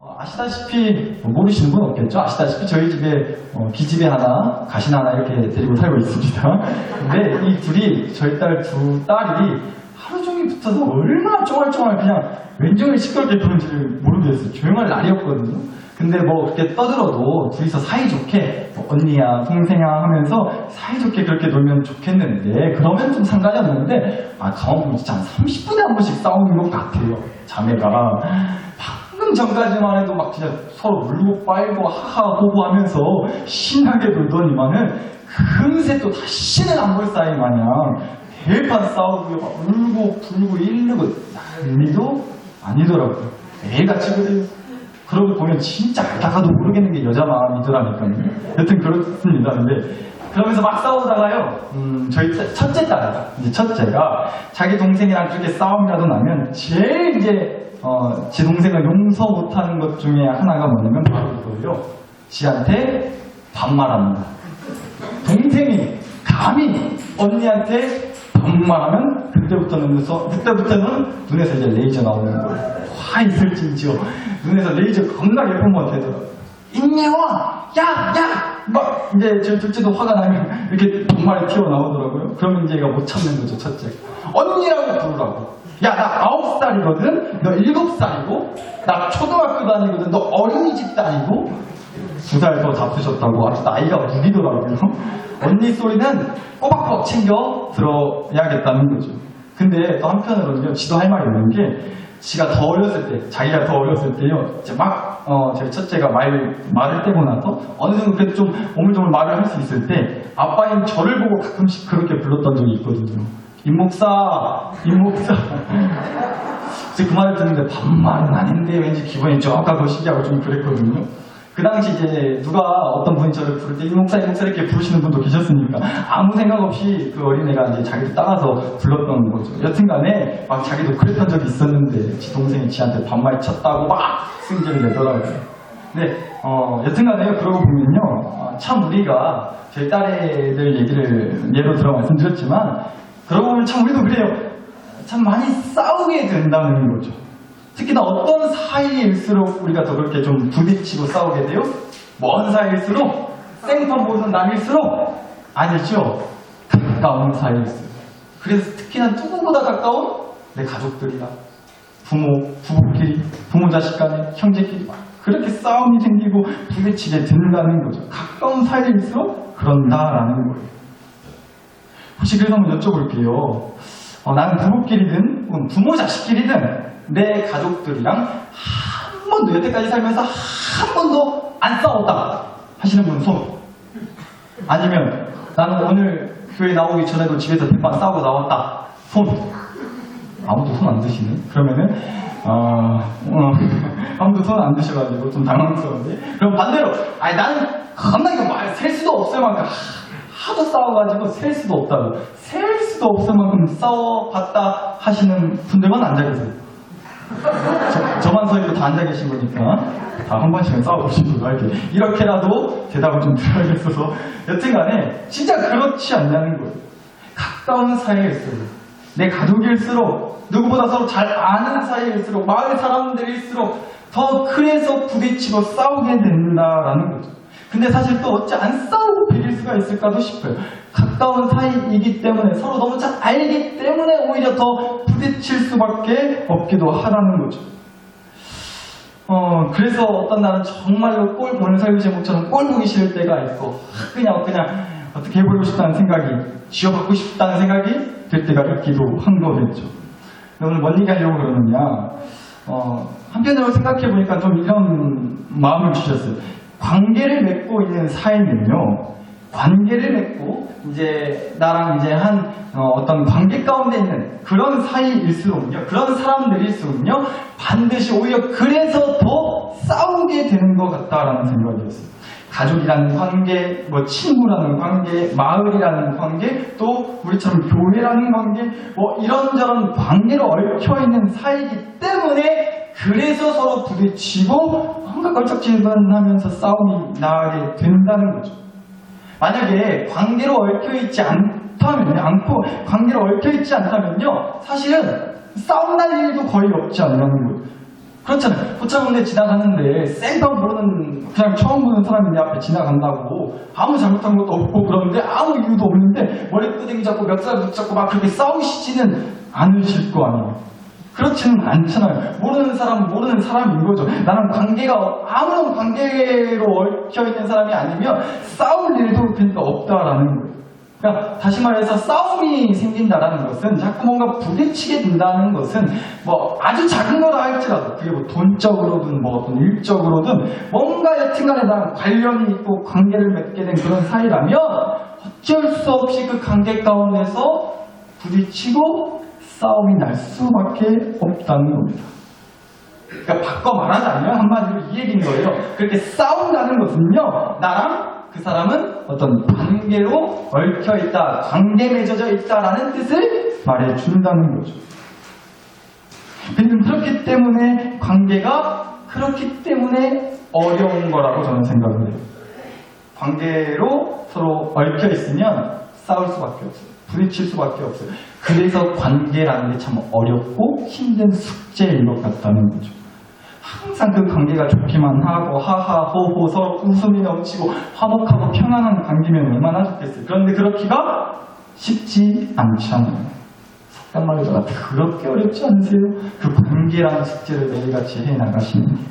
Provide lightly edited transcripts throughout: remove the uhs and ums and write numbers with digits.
아시다시피 모르시는 분 없겠죠? 아시다시피 저희 집에 기집애 하나, 가신 하나 이렇게 데리고 살고 있습니다. 근데 이 둘이 저희 딸 두 딸이 하루 종일 붙어서 얼마나 쫑알쫑알 그냥 왼종일 시끄럽게 부는지를 모르겠어요. 조용할 날이었거든요. 근데 뭐 그렇게 떠들어도 둘이서 사이좋게 언니야 동생아 하면서 사이좋게 그렇게 놀면 좋겠는데 그러면 좀 상관이 없는데 가만 보면 진짜 한 30분에 한 번씩 싸우는 것 같아요. 자매가 방금 전까지만 해도 막 진짜 서로 물고 빨고 하하호호 하면서 신나게 놀더니만은 금세 또 다시는 안 볼 사이 마냥 대판 싸우고 막 울고 불고 이르고 난리도 아니더라고요. 매일같이 그래요. 그러고 보면 진짜 알다가도 모르겠는 게 여자 마음이더라니까요. 여튼 그렇습니다. 근데 그러면서 막 싸우다가요, 저희 첫째 딸이다. 이제 첫째가 자기 동생이랑 그렇게 싸움이라도 나면 제일 이제 제 동생을 용서 못하는 것 중에 하나가 뭐냐면 바로 이거예요. 지한테 반말합니다. 동생이 감히 언니한테 반말하면 그때부터는 눈에서 이제 레이저 나오는 거예요. 화 있을진지요. 눈에서 레이저 겁나 예쁜 것 같더라고요. 인내와 야! 막 이제 저 둘째도 화가 나면 이렇게 반말이 튀어나오더라고요. 그러면 이제 얘가 못 참는 거죠, 첫째. 언니라고 부르라고. 야, 나 9살이거든? 너 7살이고? 나 초등학교 다니거든? 너 어린이집 다니고? 2살 더 잡수셨다고 아주 나이가 무기더라고요. 언니 소리는 꼬박꼬박 챙겨 들어야겠다는 거죠. 근데 또 한편으로는요, 지도 할 말이 없는 게 지가 더 어렸을 때, 자기가 더 어렸을 때요, 이제 막, 제 첫째가 말을 떼고 나서 어느 정도 그래도 좀 오물조물 말을 할 수 있을 때 아빠인 저를 보고 가끔씩 그렇게 불렀던 적이 있거든요. 임목사. 이제 그 말을 듣는데 반말은 아닌데 왠지 기분이 쫙하고 신기하고 좀 그랬거든요. 그 당시 이제 누가 어떤 분이 저를 부를 때 임목사 이렇게 부르시는 분도 계셨으니까 아무 생각 없이 그 어린애가 이제 자기도 따라서 불렀던 거죠. 여튼간에 막 자기도 그랬던 적이 있었는데 지 동생이 지한테 반말 쳤다고 막 승질을 내더라고요. 근데 여튼간에요. 그러고 보면요, 참 우리가 제 딸애들 얘기를 예로 들어 말씀드렸지만 그러고 보면 참 우리도 그래요. 참 많이 싸우게 된다는 거죠. 특히나 어떤 사이일수록 우리가 더 그렇게 좀 부딪히고 싸우게 돼요? 먼 사이일수록? 생판 보는 남일수록? 아니죠. 가까운 사이일수록. 그래서 특히나 누구보다 가까운 내 가족들이나 부부끼리, 부모 자식 간에, 형제끼리 막 그렇게 싸움이 생기고 부딪히게 된다는 거죠. 가까운 사이일수록 그런다라는 거예요. 혹시 그래서 한번 여쭤볼게요. 나는 부부끼리든 부모 자식끼리든 내 가족들이랑 한 번도 여태까지 살면서 한 번도 안 싸웠다 하시는 분 손. 아니면 나는 오늘 교회 나오기 전에도 집에서 대판 싸우고 나왔다 손. 아무도 손 안 드시네. 그러면은 아무도 손 안 드셔가지고 좀 당황스러운데. 그럼 반대로 나는 겁나 이거 셀 수도 없을 만큼 하도 싸워가지고 셀 수도 없다고, 셀 수도 없을 만큼 싸워봤다 하시는 분들만 앉아 계세요. 저만 서 있고 다 앉아 계신 거니까 다 한 번씩은 싸워보신 분도 이렇게라도 대답을 좀 드려야겠어서 여튼간에 진짜 그렇지 않냐는 거예요. 가까운 사이일수록, 내 가족일수록, 누구보다 서로 잘 아는 사이일수록, 마을 사람들일수록 더 그래서 부딪히고 싸우게 된다라는 거죠. 근데 사실 또 어찌 안 싸우고 비길 수가 있을까도 싶어요. 가까운 사이이기 때문에 서로 너무 잘 알기 때문에 오히려 더 부딪힐 수밖에 없기도 하다는 거죠. 그래서 어떤 날은 정말로 꼴 보는 설교 제목처럼 꼴 보기 싫을 때가 있고 그냥 어떻게 해보고 싶다는 생각이, 쥐어받고 싶다는 생각이 들 때가 있기도 한 거겠죠. 오늘 뭔 얘기 하려고 그러느냐, 한편으로 생각해보니까 좀 이런 마음을 주셨어요. 관계를 맺고 있는 사이는요, 관계를 맺고 이제 나랑 이제 어떤 관계 가운데 있는 그런 사이일수록요, 그런 사람들일수록요, 반드시 오히려 그래서 더 싸우게 되는 것 같다라는 생각이었어요. 가족이라는 관계, 친구라는 관계, 마을이라는 관계, 또 우리처럼 교회라는 관계, 이런저런 관계로 얽혀있는 사이이기 때문에 그래서 서로 부딪히고 뭔가 걸쩍질만하면서 싸움이 나게 된다는 거죠. 만약에 관계로 얽혀있지 관계로 얽혀있지 않다면요, 사실은 싸움 날 일도 거의 없지 않냐는 거예요. 그렇잖아요. 포차군데 지나가는데 생판 모르는 그냥 처음 보는 사람이 내 앞에 지나간다고 아무 잘못한 것도 없고 그러는데 아무 이유도 없는데 머리끄댕이 잡고 멱살 붙잡고 막 그렇게 싸우시지는 않으실 거 아니에요. 그렇지는 않잖아요. 모르는 사람인 거죠. 나는 관계가 아무런 관계로 얽혀있는 사람이 아니면 싸울 일도 그러니까 없다라는 거예요. 그러니까 다시 말해서 싸움이 생긴다라는 것은 자꾸 뭔가 부딪히게 된다는 것은 뭐 아주 작은 거라 할지라도 그게 뭐 돈적으로든 뭐 어떤 일적으로든 뭔가 여튼간에 나랑 관련이 있고 관계를 맺게 된 그런 사이라면 어쩔 수 없이 그 관계 가운데서 부딪히고 싸움이 날 수밖에 없다는 겁니다. 그러니까 바꿔 말하자면 한마디로 이 얘기인 거예요. 그렇게 싸운다는 것은요, 나랑 그 사람은 어떤 관계로 얽혀있다, 관계 맺어져 있다라는 뜻을 말해준다는 거죠. 근데 그렇기 때문에 관계가 그렇기 때문에 어려운 거라고 저는 생각을 해요. 관계로 서로 얽혀있으면 싸울 수밖에 없어요. 부딪힐 수밖에 없어요. 그래서 관계라는 게 참 어렵고 힘든 숙제인 것 같다는 거죠. 항상 그 관계가 좋기만 하고 하하 호호 서로 웃음이 넘치고 화목하고 평안한 관계면 얼마나 좋겠어요. 그런데 그렇기가 쉽지 않잖아요. 석간말로다가 그렇게 어렵지 않으세요? 그 관계라는 숙제를 매일같이 해나가시는 게.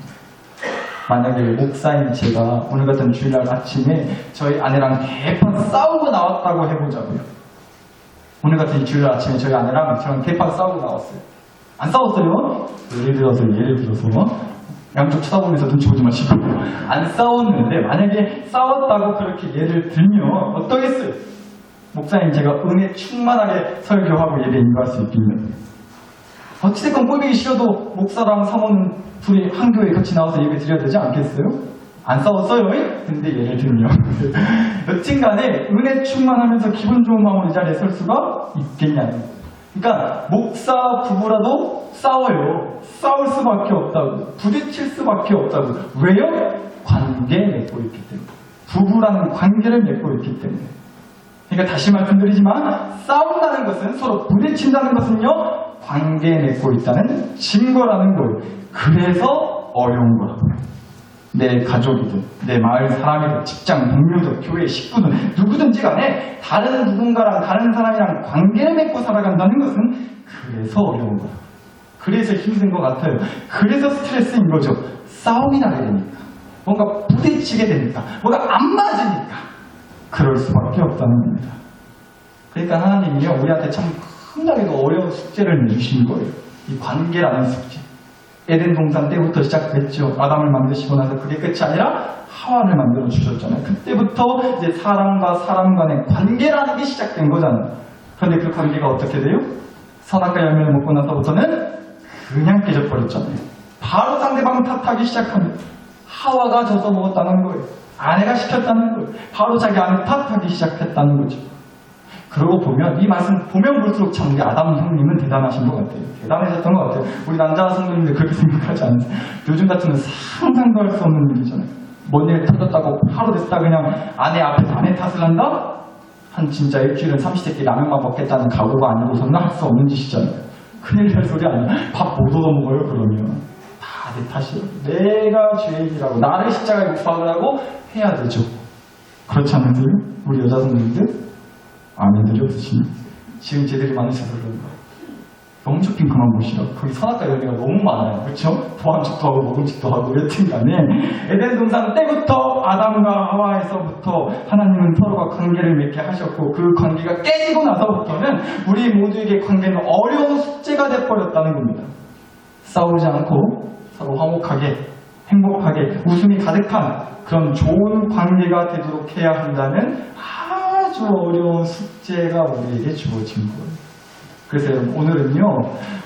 만약에 목사인 제가 오늘 같은 주일날 아침에 저희 아내랑 대판 싸우고 나왔다고 해보자고요. 오늘 같은 주일날 아침에 저희 아내랑 저랑 대판 싸우고 나왔어요. 안 싸웠어요? 예를 들어서 양쪽 쳐다보면서 눈치 보지 마시고 안 싸웠는데 만약에 싸웠다고 그렇게 예를 들면 어떠겠어요? 목사님 제가 은혜 충만하게 설교하고 예배 인도할 수 있겠네요. 어찌됐건 꼴보기 싫어도 목사랑 사모는 둘이 한 교회에 같이 나와서 예배 드려야 되지 않겠어요? 안 싸웠어요? 근데 예를 들면 여튼간에 은혜 충만하면서 기분 좋은 마음으로 이 자리에 설 수가 있겠냐는 거예요. 그러니까 목사 부부라도 싸워요. 싸울 수밖에 없다고. 부딪힐 수밖에 없다고. 왜요? 관계 맺고 있기 때문에. 부부라는 관계를 맺고 있기 때문에. 그러니까 다시 말씀드리지만 싸운다는 것은 서로 부딪힌다는 것은요. 관계 맺고 있다는 증거라는 거예요. 그래서 어려운 거라고요. 내 가족이든 내 마을 사람이든 직장 동료든 교회 식구든 누구든지 간에 다른 누군가랑 다른 사람이랑 관계를 맺고 살아간다는 것은 그래서 어려운 거야. 그래서 힘든 것 같아요. 그래서 스트레스인 거죠. 싸움이 나게 되니까 뭔가 부딪히게 되니까 뭔가 안 맞으니까 그럴 수밖에 없다는 겁니다. 그러니까 하나님이요 우리한테 참 큰다기도 어려운 숙제를 내주신 거예요. 이 관계라는 숙제. 에덴 동산 때부터 시작됐죠. 아담을 만드시고 나서 그게 끝이 아니라 하와를 만들어 주셨잖아요. 그때부터 이제 사람과 사람 간의 관계라는 게 시작된 거잖아요. 그런데 그 관계가 어떻게 돼요? 선악과 열매를 먹고 나서부터는 그냥 깨져버렸잖아요. 바로 상대방 탓하기 시작합니다. 하와가 져서 먹었다는 거예요. 아내가 시켰다는 거예요. 바로 자기 아내 탓하기 시작했다는 거죠. 그러고 보면 이 말씀 보면 볼수록 참 우리 아담 형님은 대단하신 것 같아요. 대단하셨던 것 같아요. 우리 남자 성도님들 그렇게 생각하지 않으세요? 요즘 같으면 상상도 할 수 없는 일이잖아요. 뭔 일 터졌다고 하루 됐다 그냥 아내 앞에서 아내 탓을 한다? 한 진짜 일주일은 삼시세끼 라면만 먹겠다는 각오가 아니고서는 할 수 없는 짓이잖아요. 큰일 날 소리 아니야. 밥 못 얻어먹어요 그러면. 다 내 탓이에요. 내가 죄인이라고 나를 십자가에 못 박으라고 해야 되죠. 그렇지 않으세요? 우리 여자 성도님들? 아내들이 없으시니 지금 제들이 많으셔서 그런가. 홈쇼핑 그만 보시라. 거기 선악과 열매가 너무 많아요. 그렇죠? 도함직도 하고 먹음직도 하고 여튼간에 에덴 동산 때부터 아담과 하와에서부터 하나님은 서로가 관계를 맺게 하셨고 그 관계가 깨지고 나서부터는 우리 모두에게 관계는 어려운 숙제가 돼버렸다는 겁니다. 싸우지 않고 서로 화목하게 행복하게 웃음이 가득한 그런 좋은 관계가 되도록 해야 한다는 아주 어려운 숙제가 우리에게 주어진 거예요. 그래서 여러분 오늘은요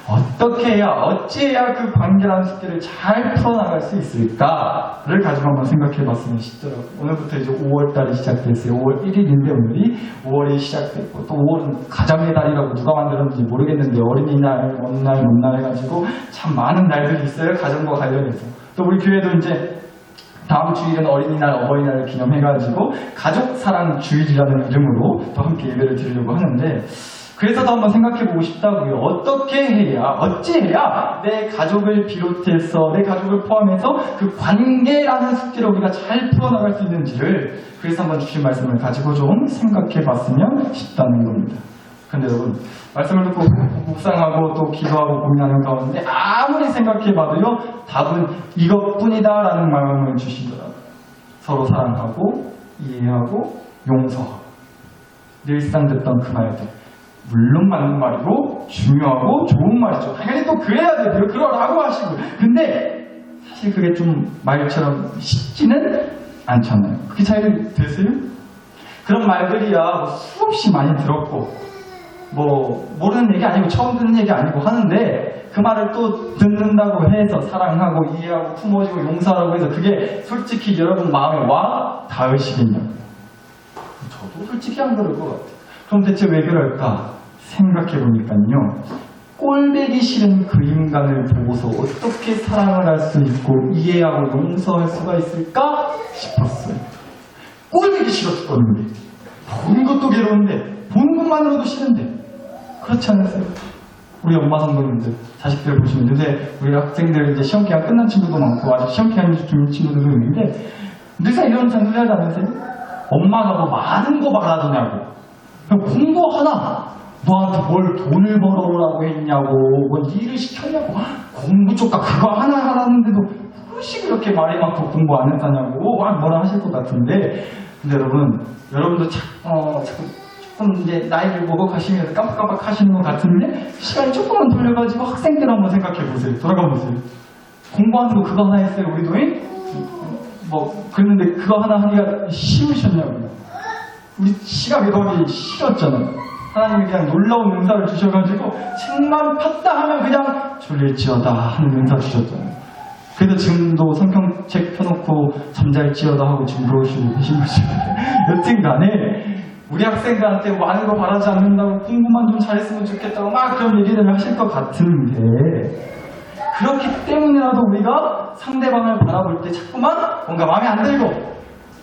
어떻게 해야 어찌해야 그 관계라는 숙제를 잘 풀어나갈 수 있을까를 가지고 한번 생각해 봤으면 싶더라고요. 오늘부터 이제 5월달이 시작됐어요. 5월 1일인데 오늘이 5월이 시작됐고 또 5월은 가정의 달이라고 누가 만들었는지 모르겠는데 어린이날, 먼날 해가지고 참 많은 날들이 있어요. 가정과 관련해서. 또 우리 교회도 이제 다음 주일은 어린이날, 어버이날을 기념해가지고 가족사랑 주일이라는 이름으로 또 함께 예배를 드리려고 하는데 그래서 더 한번 생각해보고 싶다고요. 어떻게 해야, 어찌해야 내 가족을 비롯해서, 내 가족을 포함해서 그 관계라는 숙제를 우리가 잘 풀어나갈 수 있는지를, 그래서 한번 주신 말씀을 가지고 좀 생각해봤으면 싶다는 겁니다. 근데 여러분, 말씀을 듣고 묵상하고 또 기도하고 고민하는 가운데 아무리 생각해봐도요, 답은 이것뿐이다라는 마음을 주시더라고요. 서로 사랑하고, 이해하고, 용서하고. 늘상 듣던 그 말들. 물론 맞는 말이고 중요하고 좋은 말이죠. 당연히 또 그래야 돼요. 그러라고 하시고. 근데 사실 그게 좀 말처럼 쉽지는 않잖아요. 그게 잘 되세요? 그런 말들이야 뭐 수없이 많이 들었고 뭐 모르는 얘기 아니고 처음 듣는 얘기 아니고 하는데 그 말을 또 듣는다고 해서 사랑하고 이해하고 품어주고 용서하라고 해서 그게 솔직히 여러분 마음에 와 닿으시겠냐고요. 저도 솔직히 안 그럴 것 같아요. 그럼 대체 왜 그럴까? 생각해보니까요, 꼴배기 싫은 그 인간을 보고서 어떻게 사랑을 할 수 있고 이해하고 용서할 수가 있을까 싶었어요. 꼴배기 싫어 죽겠는데, 보는 것도 괴로운데, 보는 것만으로도 싫은데, 그렇지 않으세요? 우리 엄마 성도님들, 자식들 보시면 요새 우리 학생들 이제 시험기간 끝난 친구도 많고 아직 시험기간 중인 친구들도 있는데 늘상 이런 장면을 하지 않으세요? 엄마가 뭐 많은 거 말하더냐고. 공부 하나 너한테 뭘 돈을 벌어오라고 했냐고 뭐 일을 시켰냐고 공부 쪽가 그거 하나 하라는데도 무엇이 그렇게 말이 많고 공부 안 했다냐고 뭐라 하실 것 같은데 근데 여러분도 조금 이제 나이를 먹어 가시면서 깜빡깜빡 하시는 것 같은데 시간이 조금만 돌려가지고 학생 때를 한번 생각해 보세요. 돌아가 보세요. 공부하는 거 그거 하나 했어요 우리도? 그랬는데 그거 하나 하기가 쉬우셨냐고요. 우리 시각이 거기 싫었잖아요. 하나님이 그냥 놀라운 은사를 주셔가지고 책만 폈다 하면 그냥 졸릴지어다 하는 은사 주셨잖아요. 그래서 지금도 성경책 펴놓고 잠잘지어다 하고 지금 그러시고 계신 것인데 여튼 간에 우리 학생들한테 많은 거 바라지 않는다고 공부만 좀 잘했으면 좋겠다고 막 그런 얘기들을 하실 것 같은데 그렇기 때문이라도 우리가 상대방을 바라볼 때 자꾸만 뭔가 마음에 안 들고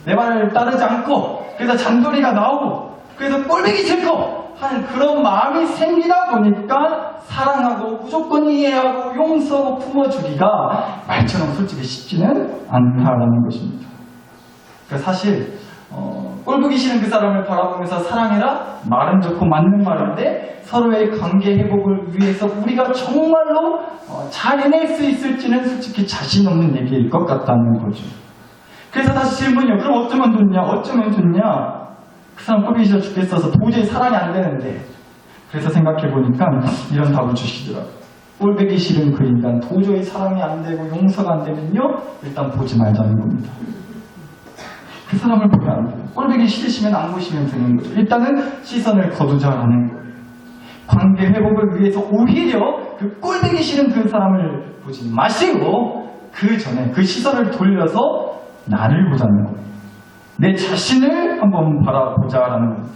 내 말을 따르지 않고 그래서 잔소리가 나오고 그래서 꼴보기 싫고 하는 그런 마음이 생기다 보니까 사랑하고 무조건 이해하고 용서하고 품어주기가 말처럼 솔직히 쉽지는 않다라는 것입니다. 그러니까 사실 꼴보기 싫은 그 사람을 바라보면서 사랑해라 말은 좋고 맞는 말인데 서로의 관계 회복을 위해서 우리가 정말로 잘 해낼 수 있을지는 솔직히 자신 없는 얘기일 것 같다는 거죠. 그래서 다시 질문이요. 그럼 어쩌면 좋냐? 그 사람 꼴보기 싫어 죽겠어서 도저히 사랑이 안 되는데 그래서 생각해보니까 이런 답을 주시더라고요. 꼴보기 싫은 그 인간 도저히 사랑이 안 되고 용서가 안 되면요 일단 보지 말자는 겁니다. 그 사람을 보면 안 돼요. 꼴보기 싫으시면 안 보시면 되는 거죠. 일단은 시선을 거두자라는 거예요. 관계 회복을 위해서 오히려 그 꼴보기 싫은 그 사람을 보지 마시고 그 전에 그 시선을 돌려서 나를 보자는 거예요. 내 자신을 한번 바라보자라는 겁니다.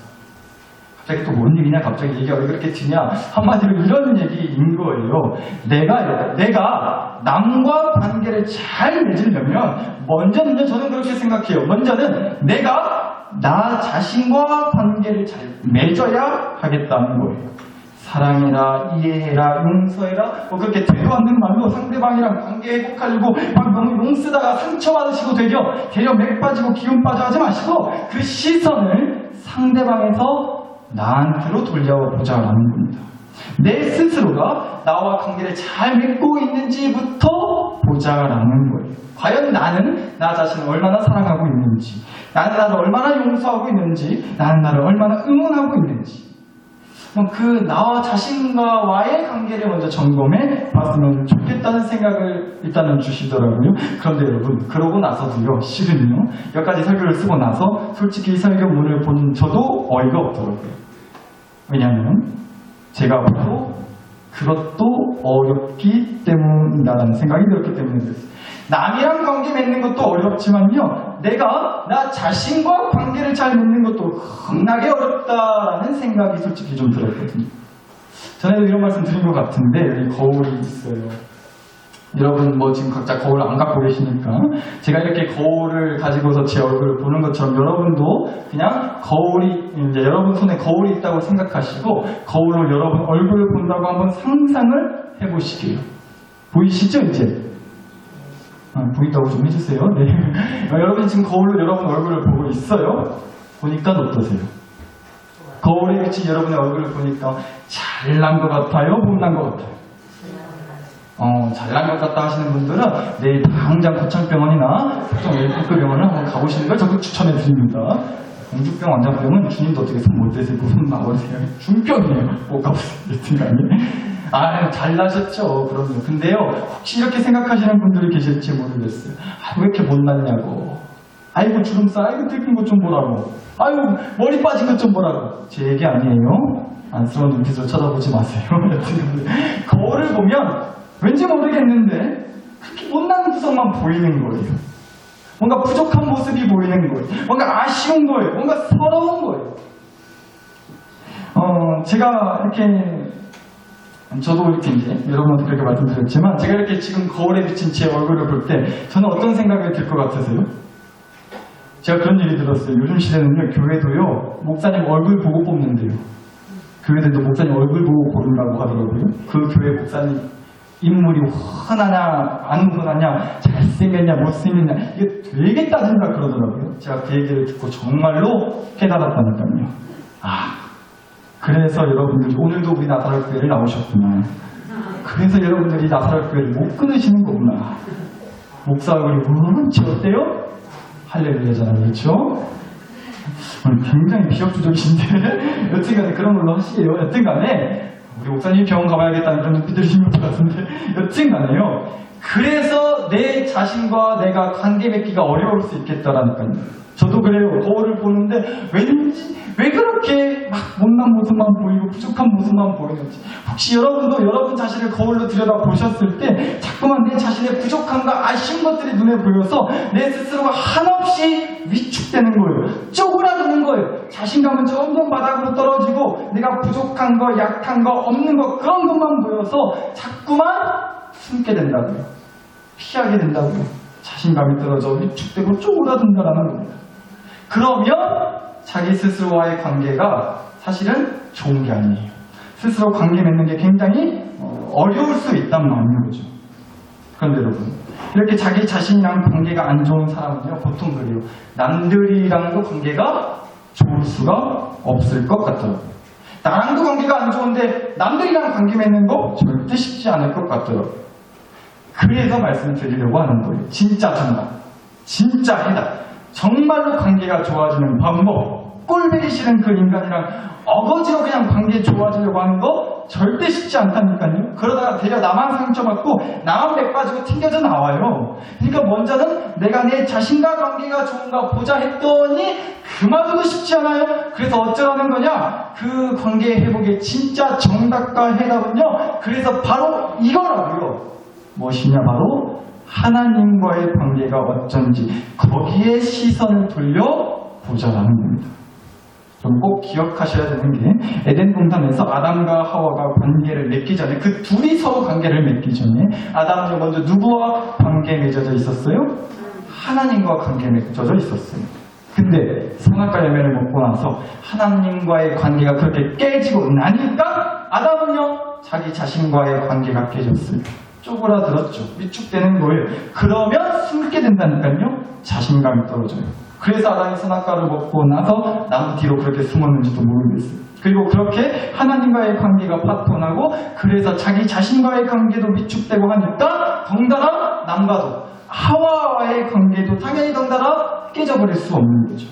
갑자기 또 뭔 얘기냐? 갑자기 얘기가 왜 그렇게 튀냐? 한마디로 이런 얘기인 거예요. 내가 남과 관계를 잘 맺으려면 먼저는요, 저는 그렇게 생각해요. 먼저는 내가 나 자신과 관계를 잘 맺어야 하겠다는 거예요. 사랑해라, 이해해라, 용서해라 그렇게 되도 않는 말로 상대방이랑 관계 회복하려고 막 너무 용 쓰다가 상처받으시고 되려 맥 빠지고 기운 빠져 하지 마시고 그 시선을 상대방에서 나한테로 돌려보자라는 겁니다. 내 스스로가 나와 관계를 잘 맺고 있는지부터 보자라는 거예요. 과연 나는 나 자신을 얼마나 사랑하고 있는지 나는 나를 얼마나 용서하고 있는지 나는 나를 얼마나 응원하고 있는지 그 나와 자신과의 관계를 먼저 점검해 봤으면 좋겠다는 생각을 일단은 주시더라고요. 그런데 여러분 그러고 나서도요 실은요 여기까지 설교를 쓰고 나서 솔직히 설교문을 본 저도 어이가 없더라고요. 왜냐하면 제가 봐도 그것도 어렵기 때문이라는 생각이 들었기 때문에 그랬어요. 남이랑 관계 맺는 것도 어렵지만요 내가 나 자신과 관계를 잘 맺는 것도 겁나게 어렵다라는 생각이 솔직히 좀 들었거든요. 전에도 이런 말씀 드린 것 같은데 여기 거울이 있어요. 여러분 뭐 지금 각자 거울 안 갖고 계시니까 제가 이렇게 거울을 가지고서 제 얼굴을 보는 것처럼 여러분도 그냥 거울이 이제 여러분 손에 거울이 있다고 생각하시고 거울로 여러분 얼굴을 본다고 한번 상상을 해보시게요. 보이시죠 이제? 보인다고 좀 해주세요. 네. 여러분 지금 거울로 여러분 얼굴을 보고 있어요. 보니까 어떠세요? 거울에 비친 여러분의 얼굴을 보니까 잘난 것 같아요? 못난 것 같아요? 잘난 것 같다 하시는 분들은 내일 당장 고창병원이나 보통 외국병원을 한번 가보시는 걸 적극 추천해 드립니다. 공주병 완장병은 주님도 어떻게 손 못 대시고 손 나오세요? 중병이에요. 꼭 가보세요. 여튼간에. 잘나셨죠. 그럼요. 근데요, 혹시 이렇게 생각하시는 분들이 계실지 모르겠어요. 왜 이렇게 못났냐고. 아이고 주름살, 아이고 들킨 것 좀 보라고. 아이고 머리 빠진 것 좀 보라고. 제 얘기 아니에요. 안쓰러운 눈빛으로 쳐다보지 마세요. 거울을 보면 왠지 모르겠는데 그렇게 못난 구석만 보이는 거예요. 뭔가 부족한 모습이 보이는 거예요. 뭔가 아쉬운 거예요. 뭔가 서러운 거예요. 제가 이렇게 저도 이렇게 이제 여러분한테 그렇게 말씀드렸지만 제가 이렇게 지금 거울에 비친 제 얼굴을 볼 때 저는 어떤 생각이 들 것 같으세요? 제가 그런 얘기 들었어요. 요즘 시대는요, 교회도요, 목사님 얼굴 보고 뽑는데요. 교회들도 목사님 얼굴 보고 고른다고 하더라고요. 그 교회 목사님 인물이 흔하냐, 안 흔하냐, 잘생겼냐, 못생겼냐, 이게 되게 따진다 그러더라고요. 제가 그 얘기를 듣고 정말로 깨달았다니까요. 그래서 여러분들이 오늘도 우리 나사렛 교회를 나오셨구나. 그래서 여러분들이 나사렛 교회를 못 끊으시는 거구나. 목사 얼굴이 쟤 어때요? 할렐루야잖아요. 그렇죠? 굉장히 비협조적이신데 여튼간에 그런 걸로 하시게요. 여튼간에 우리 목사님이 병원 가봐야겠다는 그런 눈빛 들으신 것 같은데 여튼간에요. 그래서 내 자신과 내가 관계 맺기가 어려울 수 있겠다라니까요. 저도 그래요. 거울을 보는데 왠지 왜 그렇게 막 못난 모습만 보이고 부족한 모습만 보이는지. 혹시 여러분도 여러분 자신을 거울로 들여다보셨을 때 자꾸만 내 자신의 부족함과 아쉬운 것들이 눈에 보여서 내 스스로가 한없이 위축되는 거예요. 쪼그라드는 거예요. 자신감은 점점 바닥으로 떨어지고 내가 부족한 거, 약한 거, 없는 거 그런 것만 보여서 자꾸만 숨게 된다고요. 피하게 된다고요. 자신감이 떨어져 위축되고 쪼그라든다라는 겁니다. 그러면 자기 스스로와의 관계가 사실은 좋은 게 아니에요. 스스로 관계 맺는 게 굉장히 어려울 수 있단 말인 거죠. 그런데 여러분, 이렇게 자기 자신이랑 관계가 안 좋은 사람은요, 보통 그래요. 남들이랑도 관계가 좋을 수가 없을 것 같더라고요. 나랑도 관계가 안 좋은데 남들이랑 관계 맺는 거 절대 쉽지 않을 것 같더라고요. 그래서 말씀드리려고 하는 거예요. 진짜 정답, 진짜 해답. 정말로 관계가 좋아지는 방법. 꼴보기 싫은 그 인간이랑 어거지로 그냥 관계 좋아지려고 하는 거 절대 쉽지 않다니까요. 그러다가 되려 나만 상처받고 나만 백 빠지고 튕겨져 나와요. 그러니까 먼저는 내가 내 자신과 관계가 좋은가 보자 했더니 그마저도 쉽지 않아요. 그래서 어쩌라는 거냐? 그 관계 회복의 진짜 정답과 해답은요. 그래서 바로 이거라고요. 무엇이냐? 바로 하나님과의 관계가 어쩐지 거기에 시선을 돌려보자라는 겁니다. 그럼 꼭 기억하셔야 되는 게 에덴 동산에서 아담과 하와가 관계를 맺기 전에 그 둘이 서로 관계를 맺기 전에 아담은 먼저 누구와 관계 맺어져 있었어요? 하나님과 관계 맺어져 있었어요. 근데 선악과 열매를 먹고 나서 하나님과의 관계가 그렇게 깨지고 나니까 아담은요 자기 자신과의 관계가 깨졌어요. 쪼그라들었죠. 위축되는 거예요. 그러면 숨게 된다니까요. 자신감이 떨어져요. 그래서 아담이 선악과를 먹고 나서 나무 뒤로 그렇게 숨었는지도 모르겠어요. 그리고 그렇게 하나님과의 관계가 파손하고 그래서 자기 자신과의 관계도 위축되고 하니까 덩달아 남과도 하와와의 관계도 당연히 덩달아 깨져버릴 수 없는 거죠.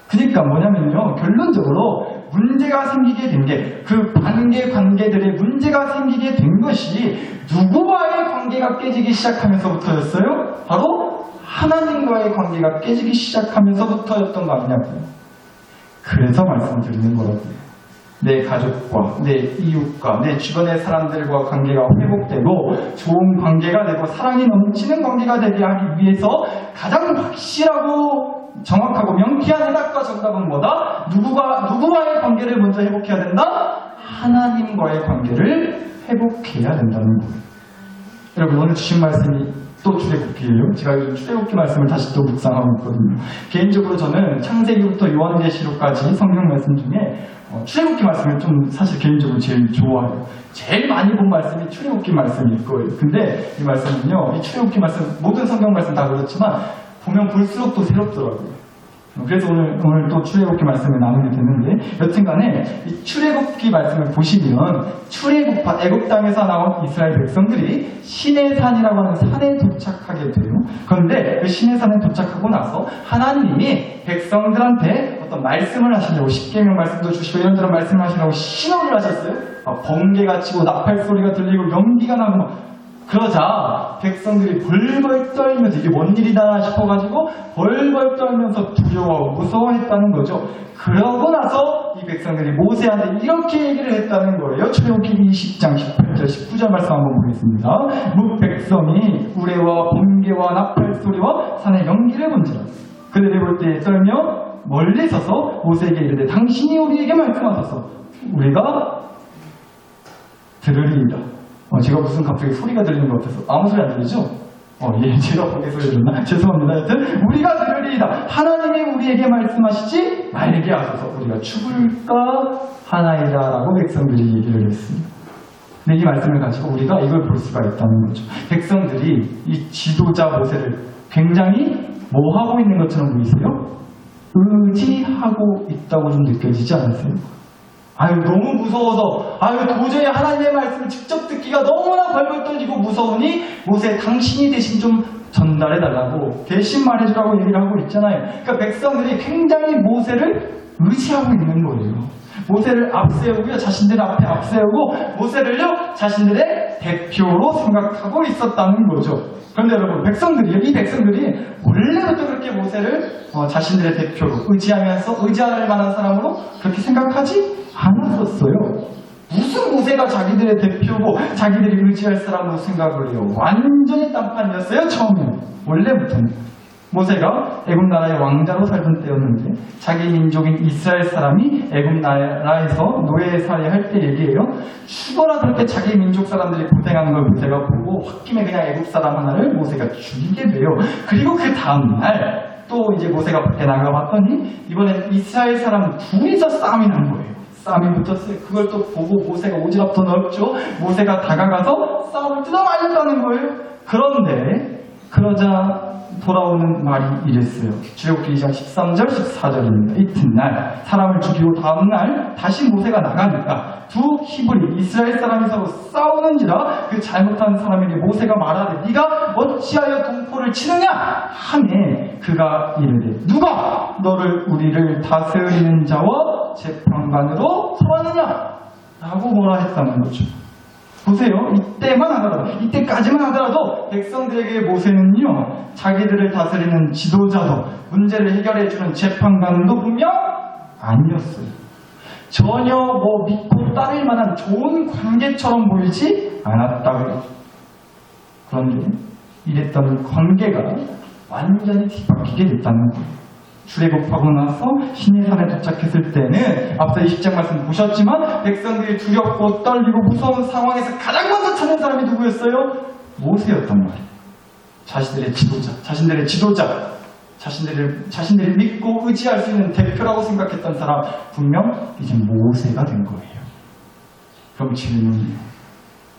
그러니까 뭐냐면요. 결론적으로 문제가 생기게 된 게 그 관계들의 문제가 생기게 된 것이 누구와의 관계가 깨지기 시작하면서부터였어요? 바로 하나님과의 관계가 깨지기 시작하면서부터였던 거 아니냐고요. 그래서 말씀드리는 거라고요. 내 가족과 내 이웃과 내 주변의 사람들과 관계가 회복되고 좋은 관계가 되고 사랑이 넘치는 관계가 되게 하기 위해서 가장 확실하고 정확하고 명쾌한 해답과 정답은 뭐다? 누구와의 관계를 먼저 회복해야 된다? 하나님과의 관계를 회복해야 된다는 거예요. 여러분 오늘 주신 말씀이 또 출애굽기예요. 제가 이 출애굽기 말씀을 다시 또 묵상하고 있거든요. 개인적으로 저는 창세기부터 요한계시록까지 성경 말씀 중에 출애굽기 말씀을 좀 사실 개인적으로 제일 좋아해요. 제일 많이 본 말씀이 출애굽기 말씀일 거예요. 근데 이 말씀은요, 이 출애굽기 말씀, 모든 성경 말씀 다 그렇지만 보면 볼수록 또 새롭더라고요. 그래서 오늘 또 출애굽기 말씀을 나누게 됐는데, 여튼간에 이 출애굽기 말씀을 보시면 출애굽한 애굽 땅에서 나온 이스라엘 백성들이 시내산이라고 하는 산에 도착하게 돼요. 그런데 그 시내산에 도착하고 나서 하나님이 백성들한테 어떤 말씀을 하시려고, 십계명 말씀도 주시고 이런저런 말씀을 하시려고 신호를 하셨어요. 번개가 치고 나팔 소리가 들리고 연기가 나고 그러자 백성들이 벌벌 떨면서 이게 뭔 일이다 싶어가지고 벌벌 떨면서 두려워하고 무서워했다는 거죠. 그러고 나서 이 백성들이 모세한테 이렇게 얘기를 했다는 거예요. 출애굽기 20장 18절 19절 말씀 한번 보겠습니다. 무 백성이 우레와 번개와 나팔 소리와 산의 연기를 본지라 그들이 볼 때에 떨며 멀리 서서 모세에게 이르되 당신이 우리에게 말씀하소서 우리가 들으리이다. 제가 무슨 갑자기 소리가 들리는 것 같아서 아무 소리 안 들리죠? 예, 제가 거기 소리 들었나? 죄송합니다. 하여튼 우리가 들으리이다. 하나님이 우리에게 말씀하시지 말게 하소서 우리가 죽을까 하나이다 라고 백성들이 얘기를 했습니다. 근데 이 말씀을 가지고 우리가 이걸 볼 수가 있다는 거죠. 백성들이 이 지도자 모세를 굉장히 뭐 하고 있는 것처럼 보이세요? 의지하고 있다고 좀 느껴지지 않으세요? 너무 무서워서, 도저히 하나님의 말씀을 직접 듣기가 너무나 벌벌 떨리고 무서우니, 모세 당신이 대신 좀 전달해달라고, 대신 말해주라고 얘기를 하고 있잖아요. 그러니까 백성들이 굉장히 모세를 의지하고 있는 거예요. 모세를 앞세우고요, 자신들 앞에 앞세우고, 모세를요, 자신들의 대표로 생각하고 있었다는 거죠. 그런데 여러분, 이 백성들이 원래부터 그렇게 모세를 자신들의 대표로 의지하면서 의지할 만한 사람으로 그렇게 생각하지 않았었어요. 무슨 모세가 자기들의 대표고 자기들이 의지할 사람으로 생각을 해요. 완전히 딴판이었어요. 처음에 원래부터는. 모세가 애굽 나라의 왕자로 살던 때였는데 자기 민족인 이스라엘 사람이 애굽 나라에서 노예살이 할 때 얘기해요. 죽어라 될 때 자기 민족 사람들이 고생하는 걸 모세가 보고 홧김에 그냥 애굽 사람 하나를 모세가 죽이게 돼요. 그리고 그 다음날 또 이제 모세가 밖에 나가봤더니 이번엔 이스라엘 사람 둘이서 싸움이 난 거예요. 싸움이 붙었어요. 그걸 또 보고 모세가 오지랖 더 넓죠. 모세가 다가가서 싸움을 뜯어말렸다는 거예요. 그런데 그러자 돌아오는 말이 이랬어요. 출애굽기 2장 13절 14절입니다. 이튿날 사람을 죽이고 다음날 다시 모세가 나가니까 두 히브리 이스라엘 사람이 서로 싸우는지라 그 잘못한 사람에게 모세가 말하되 네가 어찌하여 동포를 치느냐 하매 그가 이르되 누가 너를 우리를 다스리는 자와 재판관으로 삼았느냐 라고 뭐라 했다는 거죠. 보세요. 이때까지만 하더라도 백성들에게 모세는요, 자기들을 다스리는 지도자도 문제를 해결해주는 재판관도 분명 아니었어요. 전혀 믿고 따를 만한 좋은 관계처럼 보이지 않았다고요. 그런데 이랬던 관계가 완전히 뒤바뀌게 됐다는 거예요. 출애굽하고 나서 시내산에 도착했을 때는 앞서 20장 말씀 보셨지만 백성들이 두렵고 떨리고 무서운 상황에서 가장 먼저 찾는 사람이 누구였어요? 모세였단 말이에요. 자신들의 지도자, 자신들이 믿고 의지할 수 있는 대표라고 생각했던 사람 분명 이제 모세가 된 거예요. 그럼 질문이에요.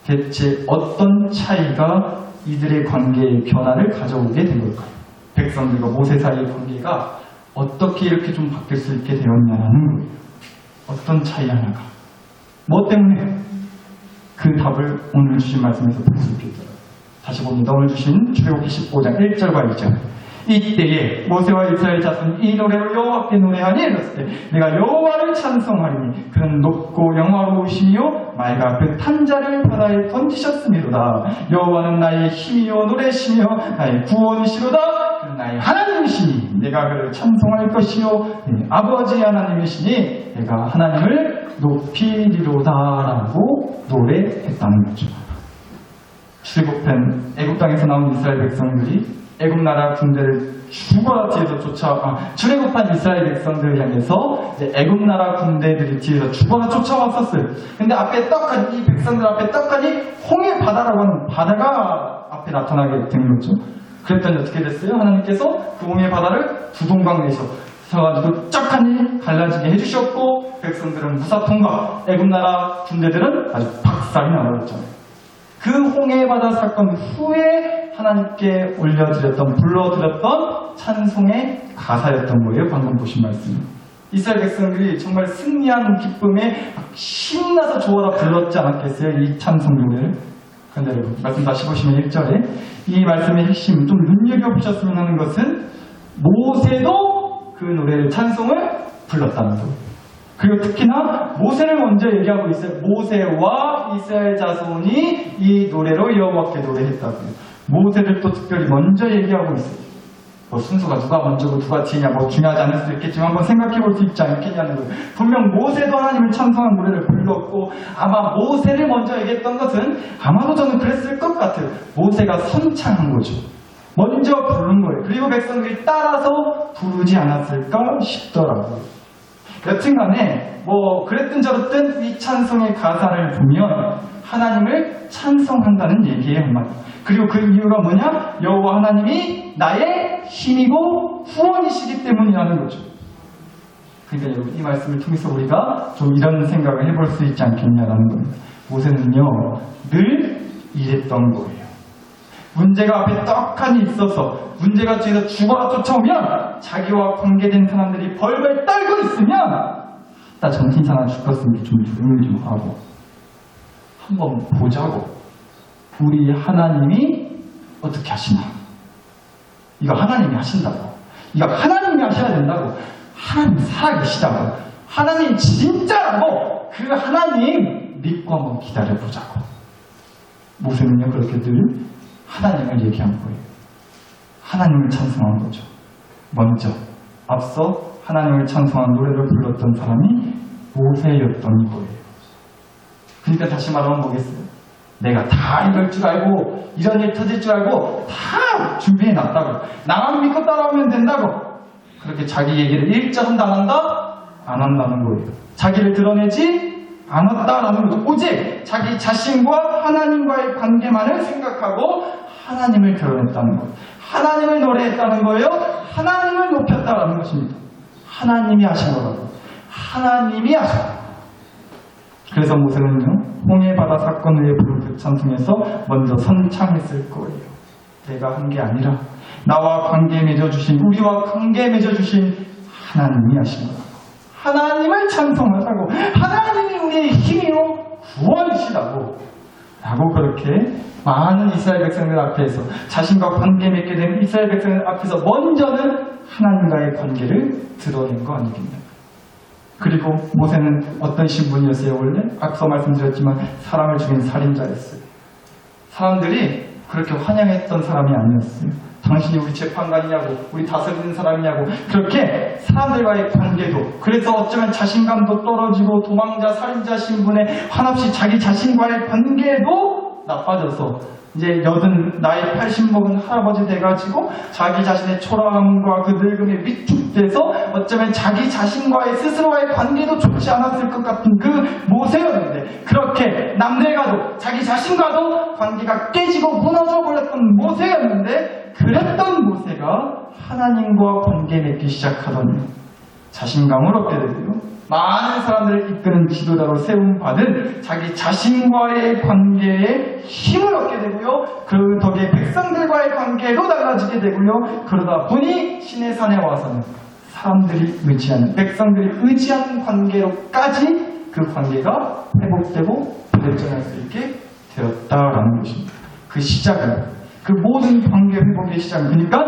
대체 어떤 차이가 이들의 관계의 변화를 가져오게 된 걸까요? 백성들과 모세 사이의 관계가 어떻게 이렇게 좀 바뀔 수 있게 되었냐는 거예요. 어떤 차이 하나가. 뭐 때문에? 그 답을 오늘 주신 말씀에서 볼 수 있겠더라고요. 다시 봅니다. 오늘 주신 출애굽기 15장 1절과 2절. 이때에 모세와 이스라엘 자손이 이 노래로 여호와께 노래하니 이랬을 때 내가 여호와를 찬송하리니 그는 높고 영화로우시며 맑아 그 탄자를 바다에 던지셨음이로다. 여호와는 나의 힘이요 노래시며 나의 구원이시로다. 그는 나의 하나님이시니 내가 그를 찬송할 것이요 아버지 하나님이시니 내가 하나님을 높이리로다 라고 노래했다는 거죠. 출애굽한 애굽 땅에서 나온 이스라엘 백성들이 애굽 나라 군대를 죽어라 뒤에서 출애굽한 이스라엘 백성들을 향해서 이제 애굽 나라 군대들이 뒤에서 죽어라 쫓아왔었어요. 근데 앞에 떡하니 이 백성들 앞에 떡하니 홍해 바다라고 하는 바다가 앞에 나타나게 된 거죠. 그랬더니 어떻게 됐어요? 하나님께서 그 홍해 바다를 두 동강 내셔가지고 쫙하니 갈라지게 해주셨고 백성들은 무사통과 애굽 나라 군대들은 아주 박살이 나버렸잖아요. 그 홍해바다 사건 후에 하나님께 불러드렸던 찬송의 가사였던 거예요. 방금 보신 말씀. 이스라엘 백성들이 정말 승리한 기쁨에 신나서 좋아라 불렀지 않았겠어요? 이 찬송 노래를. 그런데 여러분, 말씀 다시 보시면 1절에 이 말씀의 핵심, 좀 눈여겨보셨으면 하는 것은 모세도 그 노래를, 찬송을 불렀다는 거예요. 그리고 특히나 모세를 먼저 얘기하고 있어요. 모세와 이스라엘 자손이 이 노래로 여호와께 노래했다고요. 모세를 또 특별히 먼저 얘기하고 있어요. 뭐 순서가 누가 먼저고 누가 뒤냐 뭐 중요하지 않을 수도 있겠지만 한번 생각해 볼 수 있지 않겠냐는 거예요. 분명 모세도 하나님을 찬송한 노래를 불렀고 아마 모세를 먼저 얘기했던 것은 아마도 저는 그랬을 것 같아요. 모세가 선창한 거죠. 먼저 부른 거예요. 그리고 백성들이 따라서 부르지 않았을까 싶더라고요. 여튼간에 뭐 그랬든 저랬든 이 찬송의 가사를 보면 하나님을 찬송한다는 얘기예요. 한마디. 그리고 그 이유가 뭐냐? 여호와 하나님이 나의 힘이고 후원이시기 때문이라는 거죠. 그러니까 여러분 이 말씀을 통해서 우리가 좀 이런 생각을 해볼 수 있지 않겠냐라는 겁니다. 모세는요 늘 이랬던 거예요. 문제가 앞에 떡하니 있어서 문제가 뒤에서 죽어라 쫓아오면 자기와 관계된 사람들이 벌벌 떨고 있으면 나 정신사나 죽었으니 좀 조용히 좀 하고 한번 보자고 우리 하나님이 어떻게 하시나 이거 하나님이 하신다고 이거 하나님이 하셔야 된다고 하나님 살아계시다고 하나님 진짜라고 그 하나님 믿고 한번 기다려보자고 모세는요 그렇게 늘 하나님을 얘기한 거예요. 하나님을 찬송한 거죠. 먼저 앞서 하나님을 찬송한 노래를 불렀던 사람이 모세였던 거예요. 그러니까 다시 말하면 뭐겠어요? 내가 다 이럴 줄 알고 이런 일 터질 줄 알고 다 준비해놨다고 나만 믿고 따라오면 된다고 그렇게 자기 얘기를 일절은 안 한다? 안 한다는 거예요. 자기를 드러내지 않았다라는 거죠. 오직 자기 자신과 하나님과의 관계만을 생각하고 하나님을 드러냈다는 거예요. 하나님을 노래했다는 거예요. 하나님을 높였다라는 것입니다. 하나님이 하신 거라고. 하나님이 하신 거예요. 그래서 모세는요 홍해바다 사건 후에 부른 그 찬송에서 먼저 선창했을 거예요. 내가 한 게 아니라 나와 관계 맺어주신 우리와 관계 맺어주신 하나님이 하신 거라고. 하나님을 찬송하자고 하나님이 우리의 힘이요 구원이시다고 라고 그렇게 많은 이스라엘 백성들 앞에서 자신과 관계 맺게 된 이스라엘 백성들 앞에서 먼저는 하나님과의 관계를 드러낸 거 아니겠냐. 그리고 모세는 어떤 신분이었어요? 원래 앞서 말씀드렸지만 사람을 죽인 살인자였어요. 사람들이 그렇게 환영했던 사람이 아니었어요. 당신이 우리 재판관이냐고 우리 다스리는 사람이냐고 그렇게 사람들과의 관계도 그래서 어쩌면 자신감도 떨어지고 도망자 살인자 신분에 한없이 자기 자신과의 관계도 나빠져서 이제 나이 80 먹은 할아버지 돼가지고 자기 자신의 초라함과 그 늙음에 위축돼서 어쩌면 자기 자신과의 스스로와의 관계도 좋지 않았을 것 같은 그 모세였는데 그렇게 남들과도 자기 자신과도 관계가 깨지고 무너져 버렸던 모세였는데 그랬던 모세가 하나님과 관계 맺기 시작하더니 자신감을 얻게 되고요. 많은 사람들을 이끄는 지도자로 세움받은 자기 자신과의 관계에 힘을 얻게 되고요. 그 덕에 백성들과의 관계도 달라지게 되고요. 그러다 보니 시내산에 와서는 사람들이 의지하는 백성들이 의지하는 관계로까지 그 관계가 회복되고 발전할 수 있게 되었다라는 것입니다. 그 시작은 그 모든 관계 회복의 시작 그러니까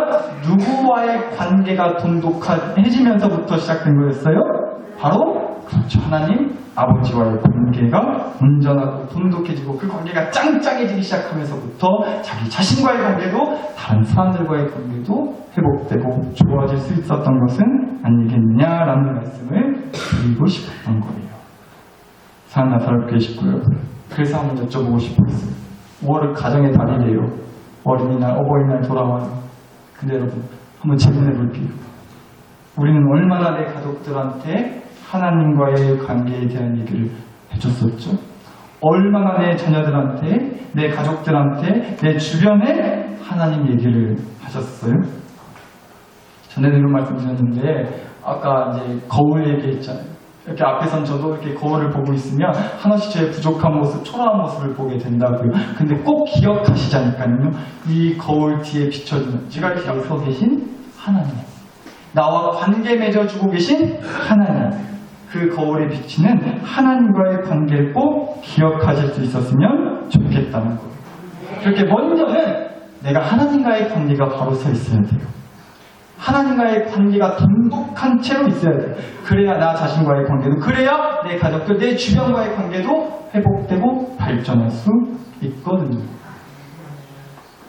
누구와의 관계가 돈독해지면서부터 시작된 거였어요? 바로 그렇죠. 하나님 아버지와의 관계가 온전하고 돈독해지고 그 관계가 짱짱해지기 시작하면서부터 자기 자신과의 관계도 다른 사람들과의 관계도 회복되고 좋아질 수 있었던 것은 아니겠냐라는 말씀을 드리고 싶었던 거예요. 사랑하는 나사렛교회 식구 여러분, 그래서 한번 여쭤보고 싶었어요. 5월은 가정의 달이래요. 어린이날, 어버이날 돌아와요. 근데 여러분, 한번 질문해 볼게요. 우리는 얼마나 내 가족들한테 하나님과의 관계에 대한 얘기를 해줬었죠? 얼마나 내 자녀들한테, 내 가족들한테, 내 주변에 하나님 얘기를 하셨어요? 전에도 이런 말씀 드렸는데, 아까 이제 거울 얘기했잖아요. 이렇게 앞에선 저도 이렇게 거울을 보고 있으면 하나씩 제 부족한 모습, 초라한 모습을 보게 된다고요. 근데 꼭 기억하시자니까요. 이 거울 뒤에 비춰주는, 제가 이렇게 서 계신 하나님. 나와 관계 맺어주고 계신 하나님. 그 거울에 비치는 하나님과의 관계를 꼭 기억하실 수 있었으면 좋겠다는 거예요. 그렇게 먼저는 내가 하나님과의 관계가 바로 서 있어야 돼요. 하나님과의 관계가 돈독한 채로 있어야 돼요. 그래야 나 자신과의 관계도, 그래야 내 가족들, 내 주변과의 관계도 회복되고 발전할 수 있거든요.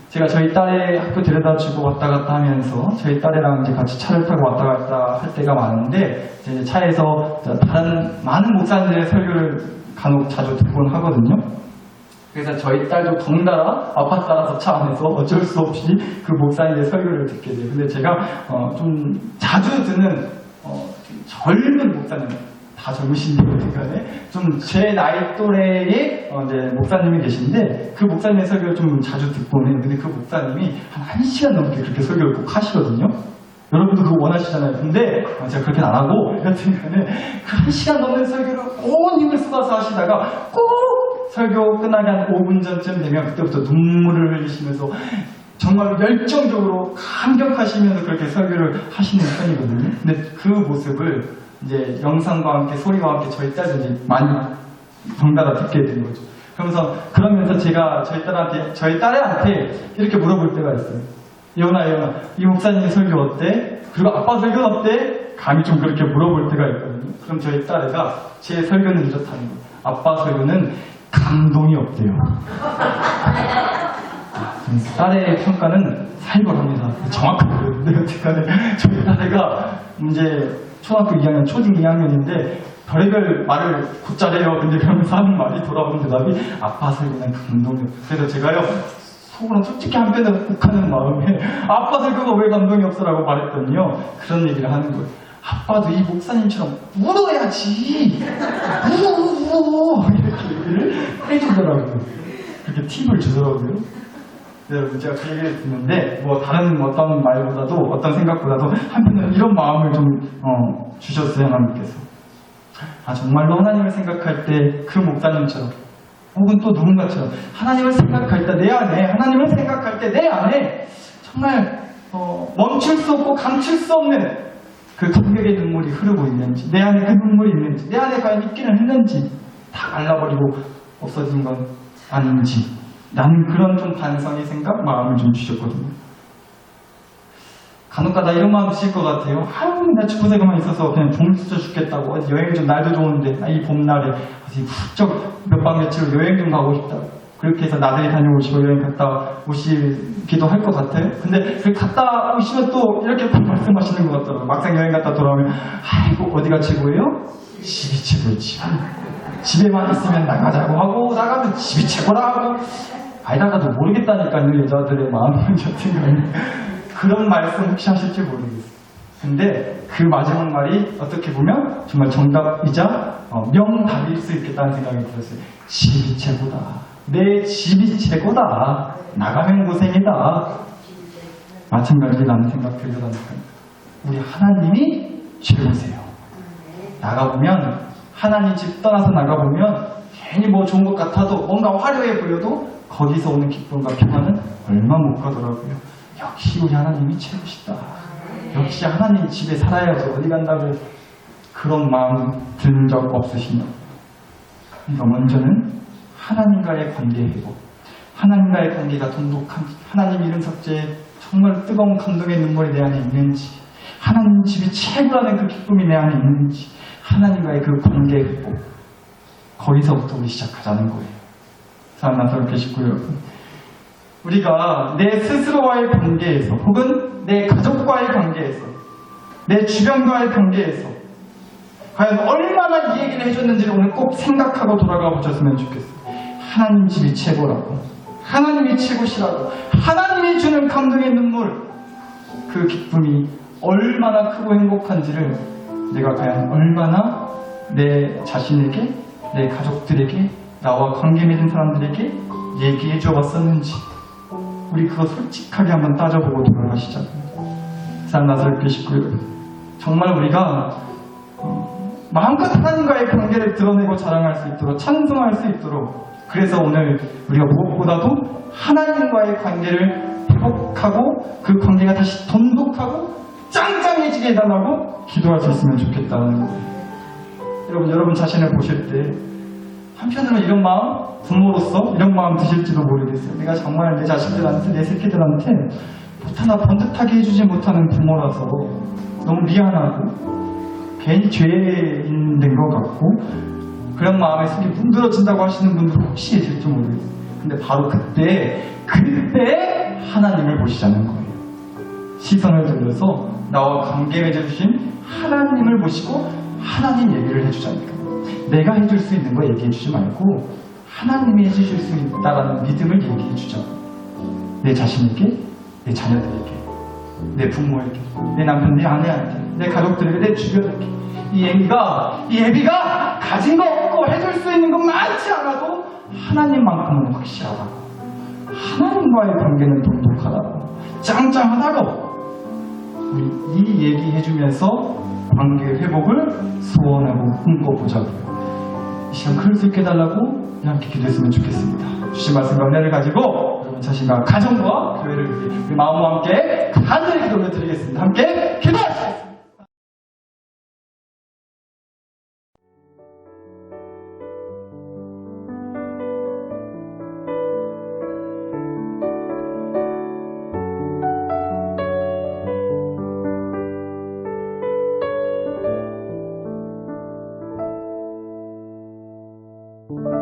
제가 저희 딸의 학교 데려다주고 왔다 갔다 하면서 저희 딸이랑 이제 같이 차를 타고 왔다 갔다 할 때가 많은데, 이제 차에서 다른 많은 목사님들의 설교를 간혹 자주 듣곤 하거든요. 그래서 저희 딸도 덩달아 아빠 따라서 차 안에서 어쩔 수 없이 그 목사님의 설교를 듣게 돼요. 근데 제가 좀 자주 듣는 젊은 목사님, 다 젊으신데 간에 좀 제 나이 또래의 이제 목사님이 계신데, 그 목사님의 설교를 좀 자주 듣곤 해요. 근데 그 목사님이 한 1시간 넘게 그렇게 설교를 꼭 하시거든요. 여러분도 그거 원하시잖아요. 근데 제가 그렇게는 안 하고, 여튼간에 그 1시간 넘는 설교를 온 힘을 쏟아서 하시다가 꼭 설교 끝나기 한 5분 전쯤 되면 그때부터 눈물을 흘리시면서 정말 열정적으로 감격하시면서 그렇게 설교를 하시는 편이거든요. 근데 그 모습을 이제 영상과 함께, 소리와 함께 저희 딸도 이제 많이 덩달아 듣게 되는 거죠. 그러면서 제가 저희 딸한테 이렇게 물어볼 때가 있어요. 예원아, 이 목사님 설교 어때? 그리고 아빠 설교는 어때? 감히 좀 그렇게 물어볼 때가 있거든요. 그럼 저희 딸애가 제 설교는 이렇다는 거예요. 아빠 설교는 감동이 없대요. 딸의 평가는 살벌합니다. 정확하게. 근데 여태까지 저희 딸애가 이제 초등학교 2학년, 초딩 2학년인데 별의별 말을 곧잘해요. 근데 그러면서 하는 말이 돌아오는 대답이 아빠 설교는 감동이 없어요. 그래서 제가요, 속으로 솔직히 한편으로 욱하는 마음에 아빠 설교가 왜 감동이 없어라고 말했더니요, 그런 얘기를 하는 거예요. 아빠도 이 목사님처럼 울어야지. 울어. 이렇게 얘기를 해주더라고요. 그렇게 팁을 주더라고요. 여러분, 제가 그 얘기를 듣는데, 다른 어떤 말보다도, 어떤 생각보다도 한편으로 이런 마음을 좀 주셨어요, 하나님께서. 정말로 하나님을 생각할 때 그 목사님처럼, 혹은 또 누군가처럼 하나님을 생각할 때 내 안에, 하나님을 생각할 때 내 안에 정말 멈출 수 없고 감출 수 없는 그 감격의 눈물이 흐르고 있는지, 내 안에 그 눈물이 있는지, 내 안에 과연 있기는 했는지, 다 갈라버리고 없어진 건 아닌지, 나는 그런 좀 반성의 생각, 마음을 좀 주셨거든요. 간혹가다 이런 마음 드실 것 같아요. 나 집구석에만 있어서 그냥 종수져 죽겠다고, 어디 여행 좀, 날도 좋은데 이 봄날에 어디 훌쩍 몇 박 며칠로 여행 좀 가고 싶다고, 그렇게 해서 나들이 다녀오시고 여행 갔다 오시기도 할 것 같아요. 근데 그 갔다 오시면 또 이렇게 말씀하시는 것 같더라고요. 막상 여행 갔다 돌아오면, 아이고 어디가 최고예요? 집이 최고지. 집에만 있으면 나가자고 하고, 나가면 집이 최고라 하고, 아이다가도 모르겠다니까요, 여자들의 마음은. 여튼간에 그런 말씀 혹시 하실지 모르겠어요. 근데 그 마지막 말이 어떻게 보면 정말 정답이자 명답일 수 있겠다는 생각이 들었어요. 집이 최고다. 내 집이 최고다. 나가면 고생이다. 마찬가지라는 생각 들더라니까요. 우리 하나님이 최고세요. 나가보면, 하나님 집 떠나서 나가보면 괜히 좋은 것 같아도, 뭔가 화려해 보여도 거기서 오는 기쁨과 평안은 얼마 못 가더라고요. 역시 우리 하나님이 최고시다. 역시 하나님 집에 살아야지 어디 간다고 그런 마음 든 적 없으시냐. 그러니까 먼저는 하나님과의 관계 회복, 하나님과의 관계가 돈독한, 하나님 이름 삭제에 정말 뜨거운 감동의 눈물이 내 안에 있는지, 하나님 집이 최고라는 그 기쁨이 내 안에 있는지, 하나님과의 그 관계 회복, 거기서부터 우리 시작하자는 거예요. 사랑하는 계시고요, 여러분. 우리가 내 스스로와의 관계에서, 혹은 내 가족과의 관계에서, 내 주변과의 관계에서 과연 얼마나 이 얘기를 해줬는지를 오늘 꼭 생각하고 돌아가 보셨으면 좋겠어요. 하나님 집이 최고라고, 하나님이 최고시라고, 하나님이 주는 감동의 눈물 그 기쁨이 얼마나 크고 행복한지를 내가 과연 얼마나 내 자신에게, 내 가족들에게, 나와 관계 맺은 사람들에게 얘기해 줘봤었는지 우리 그거 솔직하게 한번 따져보고 돌아가시죠. 산나설교 식구들, 정말 우리가 마음껏 하나님과의 관계를 드러내고 자랑할 수 있도록, 찬송할 수 있도록, 그래서 오늘 우리가 무엇보다도 하나님과의 관계를 회복하고 그 관계가 다시 돈독하고 짱짱해지게 해달라고 기도할 수 있으면 좋겠다는 거예요. 여러분 자신을 보실 때 한편으로 이런 마음, 부모로서 이런 마음 드실지도 모르겠어요. 내가 정말 내 자식들한테, 내 새끼들한테 하나 번듯하게 해주지 못하는 부모라서 너무 미안하고 괜히 죄인 된 것 같고 그런 마음에 속이 문드러진다고 하시는 분들 혹시 있을지 모르겠어요. 근데 바로 그때 하나님을 보시자는 거예요. 시선을 돌려서 나와 관계 맺어주신 하나님을 보시고 하나님 얘기를 해주자니까. 내가 해줄 수 있는 거 얘기해주지 말고 하나님이 해주실 수 있다라는 믿음을 얘기해주자. 내 자신에게, 내 자녀들에게, 내 부모에게, 내 남편, 내 아내한테, 내 가족들에게, 내 주변에게. 이 애비가 가진 거 없고 해줄 수 있는 건 많지 않아도 하나님만큼은 확실하다고, 하나님과의 관계는 돈독하다고, 짱짱하다고 우리 이 얘기해주면서 관계 회복을 소원하고 꿈꿔보자고요. 이 시간 그럴 수 있게 해달라고 함께 기도했으면 좋겠습니다. 주신 말씀과 은혜를 가지고 여러분 자신과 가정과 교회를 위해 우리 마음과 함께 간절히 기도를 드리겠습니다. 함께 기도하시겠습니다. you.